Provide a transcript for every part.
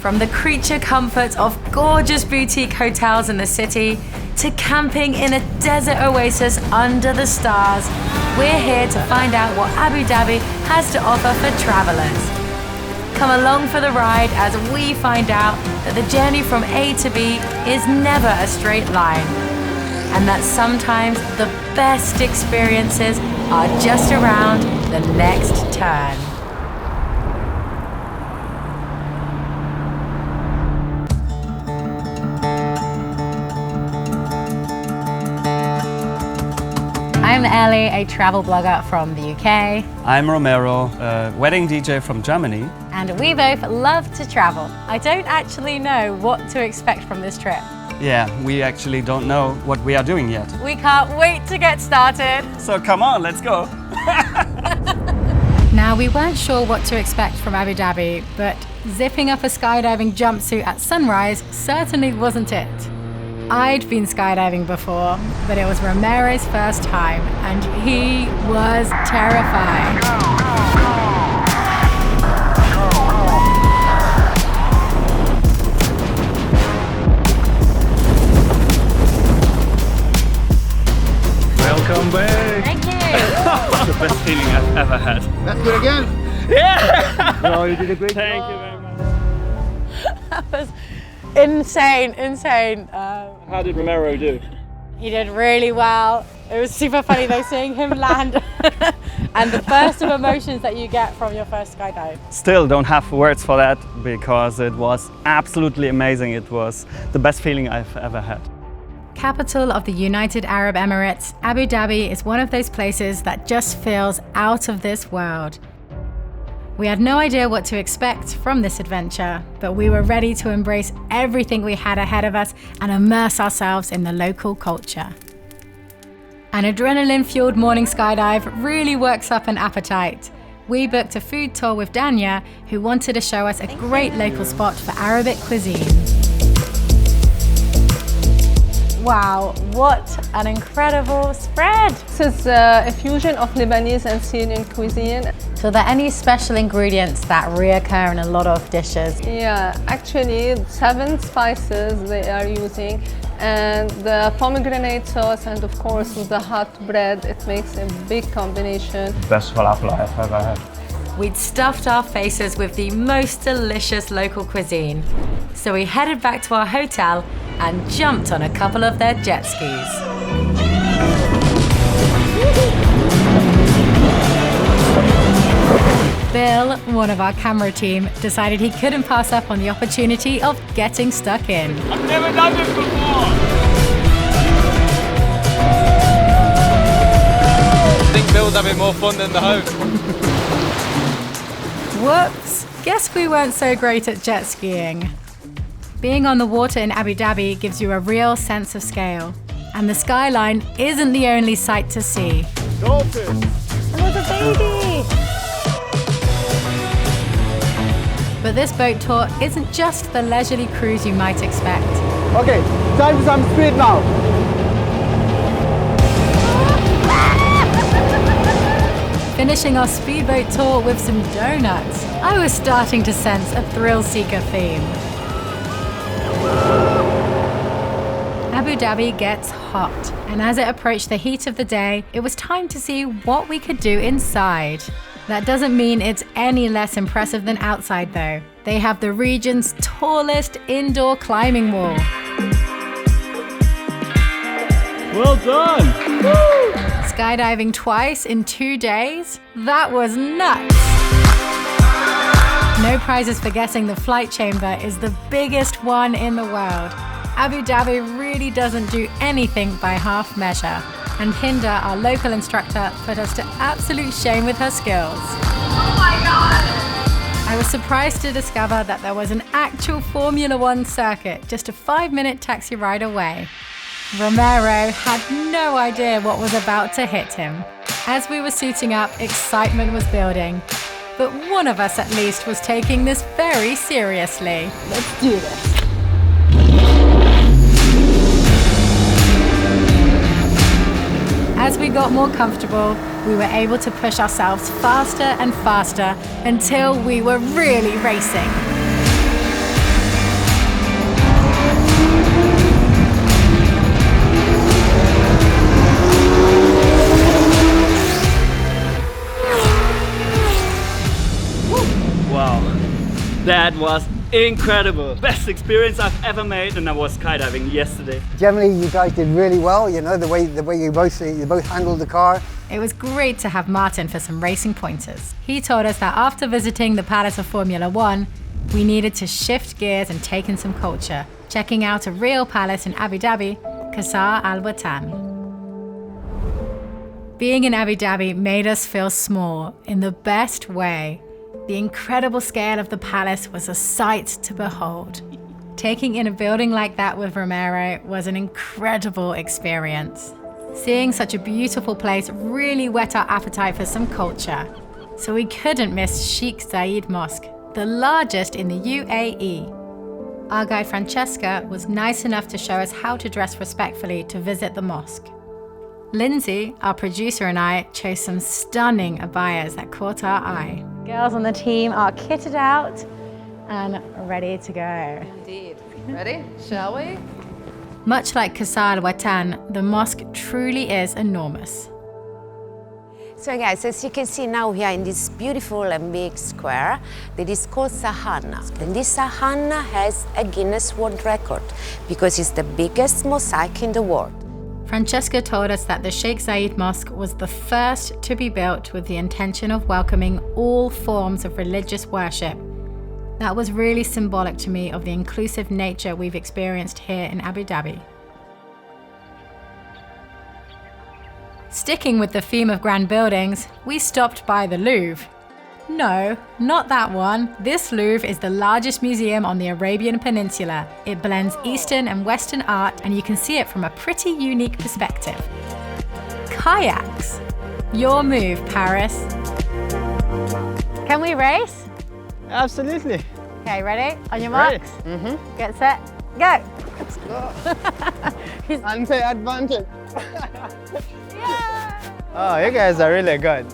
From the creature comforts of gorgeous boutique hotels in the city to camping in a desert oasis under the stars, we're here to find out what Abu Dhabi has to offer for travelers. Come along for the ride as we find out that the journey from A to B is never a straight line, and that sometimes the best experiences are just around the next turn. I'm Ellie, a travel blogger from the UK. I'm Romero, a wedding DJ from Germany. And we both love to travel. I don't actually know what to expect from this trip. Yeah, we actually don't know what we are doing yet. We can't wait to get started. So come on, let's go. Now, we weren't sure what to expect from Abu Dhabi, but zipping up a skydiving jumpsuit at sunrise certainly wasn't it. I'd been skydiving before, but it was Romero's first time, and he was terrified. Welcome back! Thank you! The best feeling I've ever had. Let's do it again! Yeah! No, you did a great Thank job. you very much. That was insane. How did Romero do? He did really well. It was super funny though, seeing him land and the burst of emotions that you get from your first skydive. Still don't have words for that because it was absolutely amazing. It was the best feeling I've ever had. Capital of the United Arab Emirates, Abu Dhabi is one of those places that just feels out of this world. We had no idea what to expect from this adventure, but we were ready to embrace everything we had ahead of us and immerse ourselves in the local culture. An adrenaline-fueled morning skydive really works up an appetite. We booked a food tour with Danya, who wanted to show us a great local spot for Arabic cuisine. Wow, what an incredible spread! This is a fusion of Lebanese and Syrian cuisine. So are there any special ingredients that reoccur in a lot of dishes? Yeah, actually 7 spices they are using, and the pomegranate sauce, and of course with the hot bread, it makes a big combination. Best falafel I've ever had. We'd stuffed our faces with the most delicious local cuisine. So we headed back to our hotel and jumped on a couple of their jet skis. Bill, one of our camera team, decided he couldn't pass up on the opportunity of getting stuck in. I've never done this before! I think Bill's having more fun than the host. Whoops, guess we weren't so great at jet skiing. Being on the water in Abu Dhabi gives you a real sense of scale. And the skyline isn't the only sight to see. Dolphin! Oh, the baby! But this boat tour isn't just the leisurely cruise you might expect. Okay, time for some speed now. Finishing our speedboat tour with some donuts. I was starting to sense a thrill-seeker theme. Abu Dhabi gets hot, and as it approached the heat of the day, it was time to see what we could do inside. That doesn't mean it's any less impressive than outside though. They have the region's tallest indoor climbing wall. Well done! Woo! Skydiving twice in 2 days? That was nuts! No prizes for guessing the flight chamber is the biggest one in the world. Abu Dhabi really doesn't do anything by half measure. And Hinda, our local instructor, put us to absolute shame with her skills. Oh my God! I was surprised to discover that there was an actual Formula One circuit just a 5-minute taxi ride away. Romero had no idea what was about to hit him. As we were suiting up, excitement was building. But one of us at least was taking this very seriously. Let's do this. As we got more comfortable, we were able to push ourselves faster and faster until we were really racing. That was incredible. Best experience I've ever made, and I was skydiving yesterday. Generally, you guys did really well. You know, the way you both handled the car. It was great to have Martin for some racing pointers. He told us that after visiting the Palace of Formula One, we needed to shift gears and take in some culture, checking out a real palace in Abu Dhabi, Qasr Al Watan. Being in Abu Dhabi made us feel small in the best way. The incredible scale of the palace was a sight to behold. Taking in a building like that with Romero was an incredible experience. Seeing such a beautiful place really whet our appetite for some culture. So we couldn't miss Sheikh Zayed Mosque, the largest in the UAE. Our guide Francesca was nice enough to show us how to dress respectfully to visit the mosque. Lindsay, our producer, and I chose some stunning abayas that caught our eye. Girls on the team are kitted out and ready to go. Indeed. Ready? Shall we? Much like Qasr Al Watan, the mosque truly is enormous. So guys, as you can see now, we are in this beautiful and big square that is called Sahana. And this Sahana has a Guinness World Record because it's the biggest mosque in the world. Francesca told us that the Sheikh Zayed Mosque was the first to be built with the intention of welcoming all forms of religious worship. That was really symbolic to me of the inclusive nature we've experienced here in Abu Dhabi. Sticking with the theme of grand buildings, we stopped by the Louvre. No, not that one. This Louvre is the largest museum on the Arabian Peninsula. It blends Eastern and Western art, and you can see it from a pretty unique perspective. Kayaks. Your move, Paris. Can we race? Absolutely. Okay, ready? On your marks? Get set, go! Let's go. Unfair advantage. Oh, you guys are really good.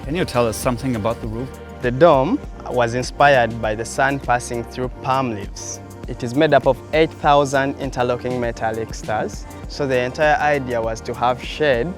Can you tell us something about the roof? The dome was inspired by the sun passing through palm leaves. It is made up of 8,000 interlocking metallic stars. So the entire idea was to have shade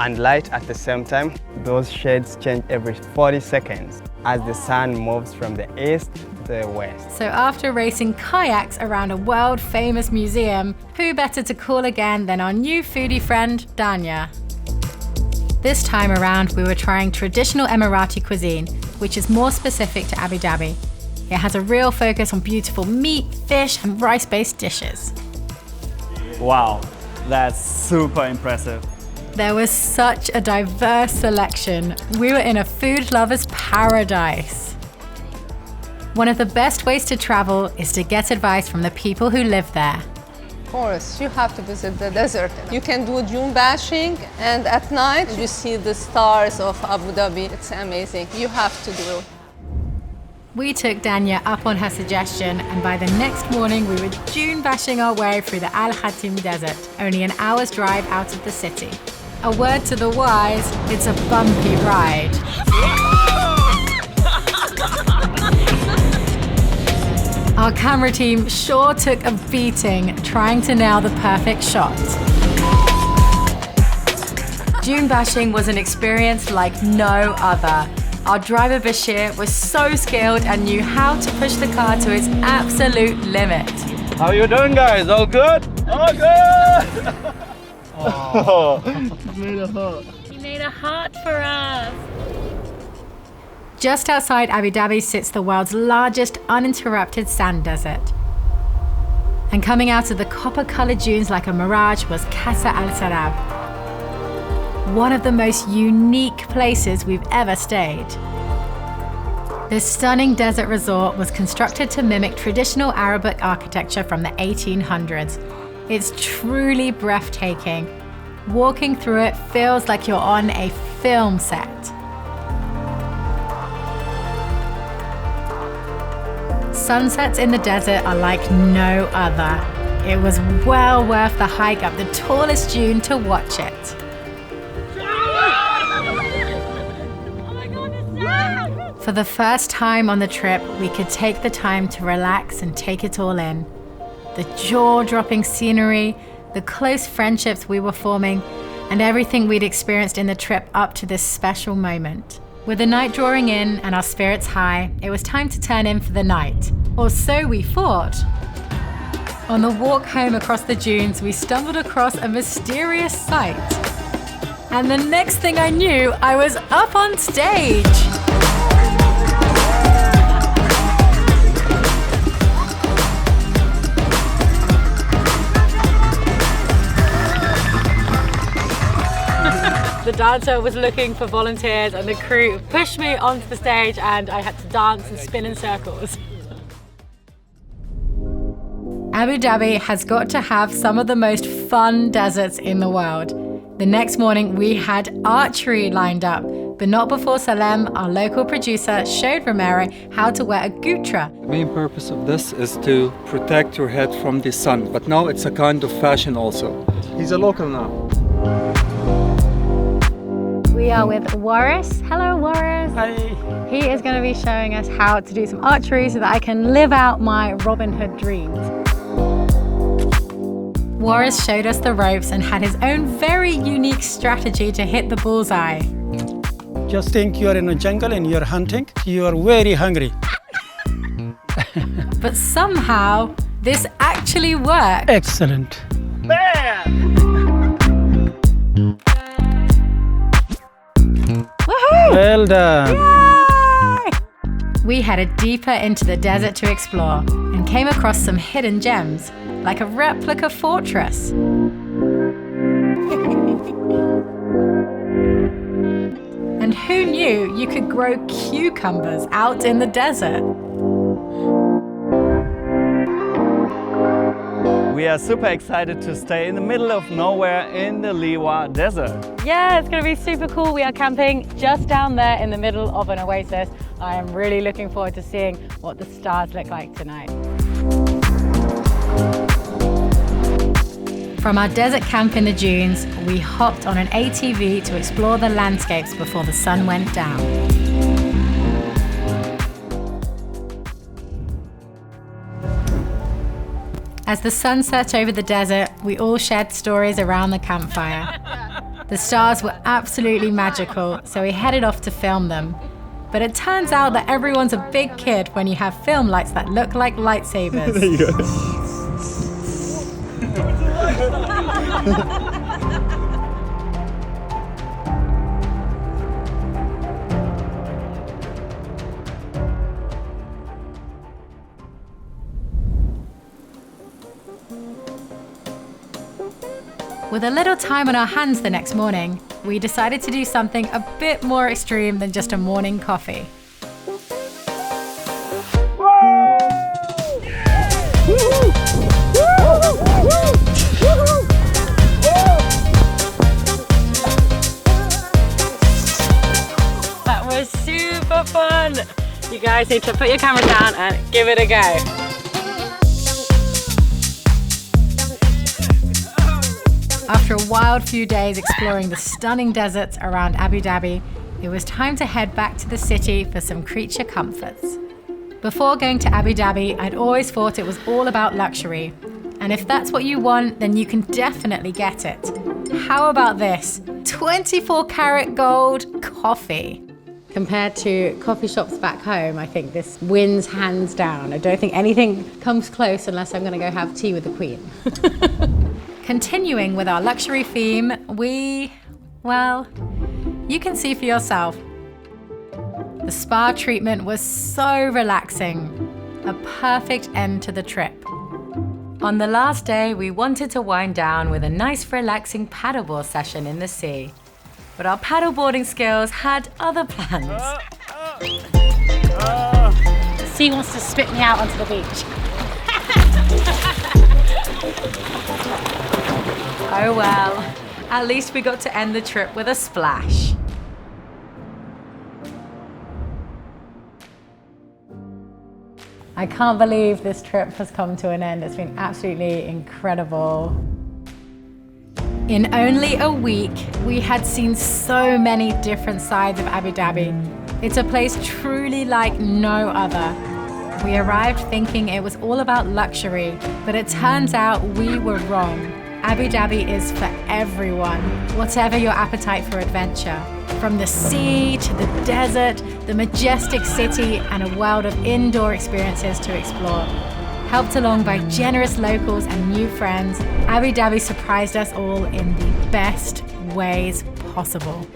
and light at the same time. Those shades change every 40 seconds as the sun moves from the east to the west. So after racing kayaks around a world-famous museum, who better to call again than our new foodie friend, Danya? This time around, we were trying traditional Emirati cuisine, which is more specific to Abu Dhabi. It has a real focus on beautiful meat, fish, and rice-based dishes. Wow, that's super impressive. There was such a diverse selection. We were in a food lover's paradise. One of the best ways to travel is to get advice from the people who live there. Of course, you have to visit the desert. You can do dune bashing, and at night you see the stars of Abu Dhabi. It's amazing. You have to do it. We took Danya up on her suggestion, and by the next morning we were dune bashing our way through the Al Khatim Desert, only an hour's drive out of the city. A word to the wise, it's a bumpy ride. Our camera team sure took a beating trying to nail the perfect shot. Dune bashing was an experience like no other. Our driver Bashir was so skilled and knew how to push the car to its absolute limit. How you doing, guys? All good? All good! He made a heart for us. Just outside Abu Dhabi sits the world's largest uninterrupted sand desert. And coming out of the copper-colored dunes like a mirage was Qasr Al Sarab, one of the most unique places we've ever stayed. This stunning desert resort was constructed to mimic traditional Arabic architecture from the 1800s. It's truly breathtaking. Walking through it feels like you're on a film set. Sunsets in the desert are like no other. It was well worth the hike up the tallest dune to watch it. For the first time on the trip, we could take the time to relax and take it all in. The jaw-dropping scenery, the close friendships we were forming, and everything we'd experienced in the trip up to this special moment. With the night drawing in and our spirits high, it was time to turn in for the night. Or so we thought. On the walk home across the dunes, we stumbled across a mysterious sight. And the next thing I knew, I was up on stage. The dancer was looking for volunteers and the crew pushed me onto the stage and I had to dance and spin in circles. Abu Dhabi has got to have some of the most fun deserts in the world. The next morning we had archery lined up, but not before Salem, our local producer, showed Romero how to wear a gutra. The main purpose of this is to protect your head from the sun, but now it's a kind of fashion also. He's a local now. We are with Waris. Hello, Waris. Hi. He is going to be showing us how to do some archery so that I can live out my Robin Hood dreams. Waris showed us the ropes and had his own very unique strategy to hit the bullseye. Just think you are in a jungle and you're hunting. You are very hungry. But somehow, this actually worked. Excellent. Woohoo! Well done. Yay! We headed deeper into the desert to explore and came across some hidden gems, like a replica fortress. And who knew you could grow cucumbers out in the desert? We are super excited to stay in the middle of nowhere in the Liwa Desert. Yeah, it's going to be super cool. We are camping just down there in the middle of an oasis. I am really looking forward to seeing what the stars look like tonight. From our desert camp in the dunes, we hopped on an ATV to explore the landscapes before the sun went down. As the sun set over the desert, we all shared stories around the campfire. The stars were absolutely magical, so we headed off to film them. But it turns out that everyone's a big kid when you have film lights that look like lightsabers. There you go. With a little time on our hands the next morning, we decided to do something a bit more extreme than just a morning coffee. That was super fun! You guys need to put your camera down and give it a go. After a wild few days exploring the stunning deserts around Abu Dhabi, it was time to head back to the city for some creature comforts. Before going to Abu Dhabi, I'd always thought it was all about luxury. And if that's what you want, then you can definitely get it. How about this? 24 karat gold coffee. Compared to coffee shops back home, I think this wins hands down. I don't think anything comes close unless I'm gonna go have tea with the Queen. Continuing with our luxury theme, well, you can see for yourself. The spa treatment was so relaxing, a perfect end to the trip. On the last day, we wanted to wind down with a nice relaxing paddleboard session in the sea. But our paddleboarding skills had other plans. The sea wants to spit me out onto the beach. Oh well, at least we got to end the trip with a splash. I can't believe this trip has come to an end. It's been absolutely incredible. In only a week, we had seen so many different sides of Abu Dhabi. It's a place truly like no other. We arrived thinking it was all about luxury, but it turns out we were wrong. Abu Dhabi is for everyone, whatever your appetite for adventure. From the sea to the desert, the majestic city, and a world of indoor experiences to explore. Helped along by generous locals and new friends, Abu Dhabi surprised us all in the best ways possible.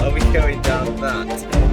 Are we going down that?